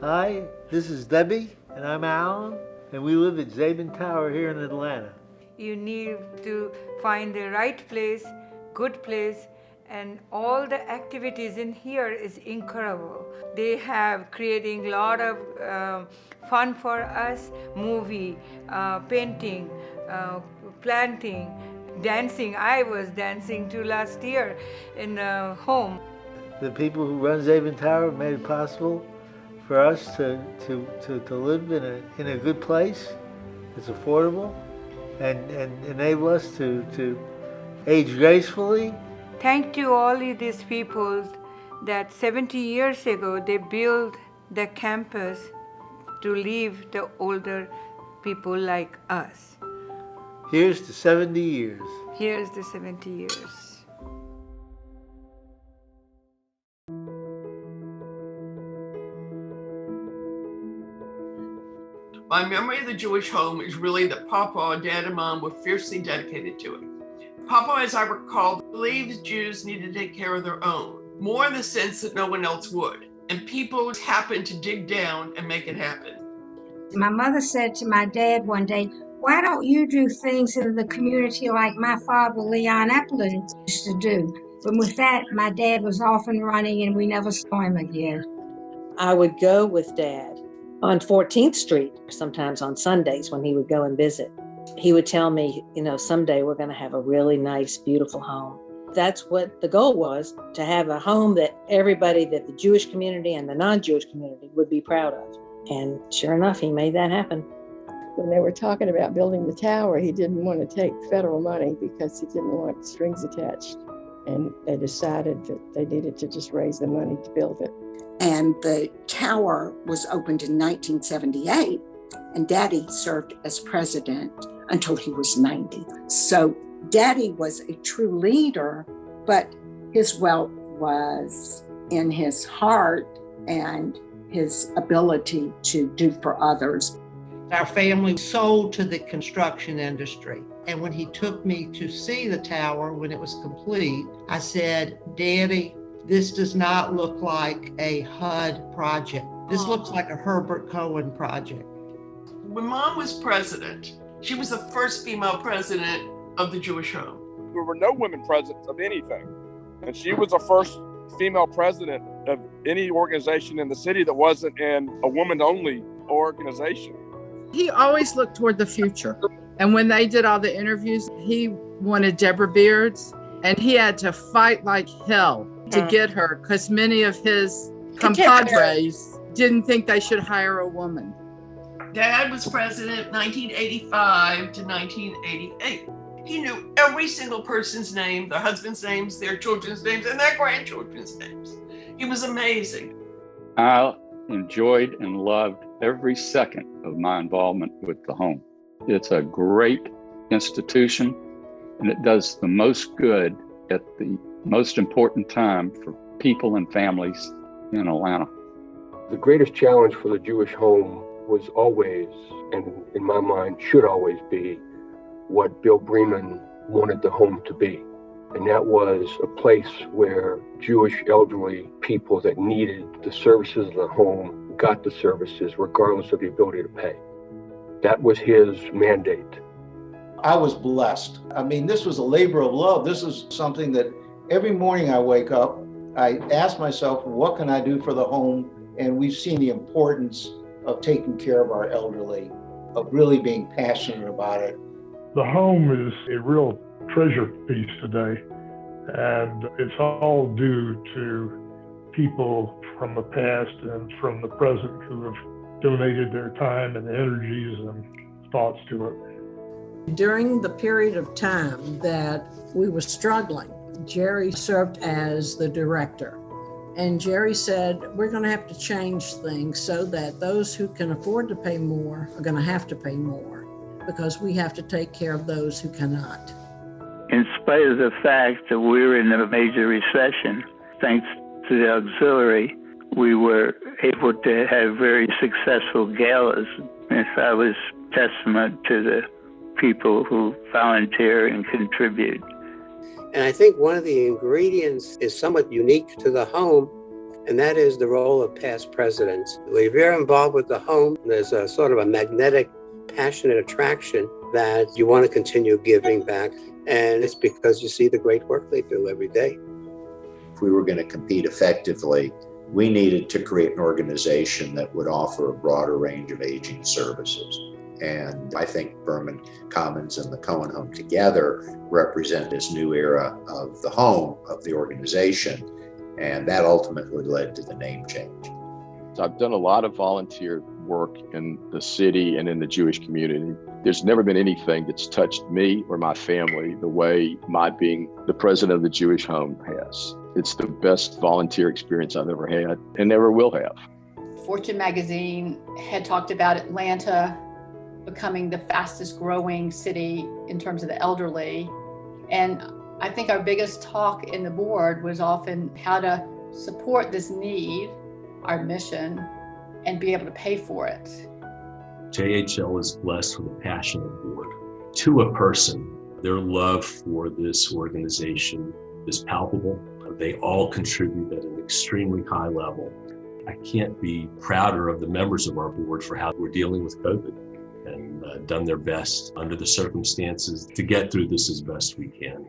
Hi, this is Debbie, and I'm Alan, and we live at Zabin Tower here in Atlanta. You need to find the right place, good place, and all the activities in here is incredible. They have creating a lot of fun for us, movie, painting, planting, dancing. I was dancing too last year in home. The people who run Zabin Tower made it possible for us to live in a good place. It's affordable and enable us to age gracefully. Thank to all of these people that 70 years ago they built the campus to leave the older people like us. Here's to 70 years. Here's the 70 years. My memory of the Jewish home is really that Papa, Dad, and Mom were fiercely dedicated to it. Papa, as I recall, believes Jews need to take care of their own, more in the sense that no one else would. And people happened to dig down and make it happen. My mother said to my dad one day, "Why don't you do things in the community like my father, Leon Eplin, used to do?" But with that, my dad was off and running and we never saw him again. I would go with Dad on 14th Street, sometimes on Sundays when he would go and visit. He would tell me, someday we're going to have a really nice, beautiful home. That's what the goal was, to have a home that everybody, that the Jewish community and the non-Jewish community would be proud of. And sure enough, he made that happen. When they were talking about building the tower, he didn't want to take federal money because he didn't want strings attached. And they decided that they needed to just raise the money to build it. And the tower was opened in 1978, and Daddy served as president until he was 90. So Daddy was a true leader, but his wealth was in his heart and his ability to do for others. Our family sold to the construction industry. And when he took me to see the tower when it was complete, I said, "Daddy, this does not look like a HUD project. This looks like a Herbert Cohen project." When Mom was president, she was the first female president of the Jewish home. There were no women presidents of anything. And she was the first female president of any organization in the city that wasn't in a woman-only organization. He always looked toward the future. And when they did all the interviews, he wanted Deborah Beards, and he had to fight like hell to get her because many of his compadres didn't think they should hire a woman. Dad was president 1985 to 1988. He knew every single person's name, their husband's names, their children's names, and their grandchildren's names. He was amazing. I enjoyed and loved every second of my involvement with the home. It's a great institution, and it does the most good at the most important time for people and families in Atlanta. The greatest challenge for the Jewish home was always, and in my mind should always be, what Bill Breman wanted the home to be. And that was a place where Jewish elderly people that needed the services of the home got the services regardless of the ability to pay. That was his mandate. I was blessed. I mean, this was a labor of love. This is something that every morning I wake up, I ask myself, what can I do for the home? And we've seen the importance of taking care of our elderly, of really being passionate about it. The home is a real treasure piece today, and it's all due to people from the past and from the present who have donated their time and energies and thoughts to it. During the period of time that we were struggling, Jerry served as the director. And Jerry said, we're going to have to change things so that those who can afford to pay more are going to have to pay more, because we have to take care of those who cannot. In spite of the fact that we were in a major recession, thanks to the auxiliary, we were able to have very successful galas. And that was testament to the people who volunteer and contribute. And I think one of the ingredients is somewhat unique to the home, and that is the role of past presidents. If you're involved with the home, there's a sort of a magnetic, passionate attraction that you want to continue giving back, and it's because you see the great work they do every day. If we were going to compete effectively, we needed to create an organization that would offer a broader range of aging services. And I think Breman Commons and the Cohen Home together represent this new era of the home, of the organization, and that ultimately led to the name change. So I've done a lot of volunteer work in the city and in the Jewish community. There's never been anything that's touched me or my family the way my being the president of the Jewish Home has. It's the best volunteer experience I've ever had and never will have. Fortune magazine had talked about Atlanta becoming the fastest growing city in terms of the elderly. And I think our biggest talk in the board was often how to support this need, our mission, and be able to pay for it. JHL is blessed with a passionate board. To a person, their love for this organization is palpable. They all contribute at an extremely high level. I can't be prouder of the members of our board for how we're dealing with COVID and done their best under the circumstances to get through this as best we can.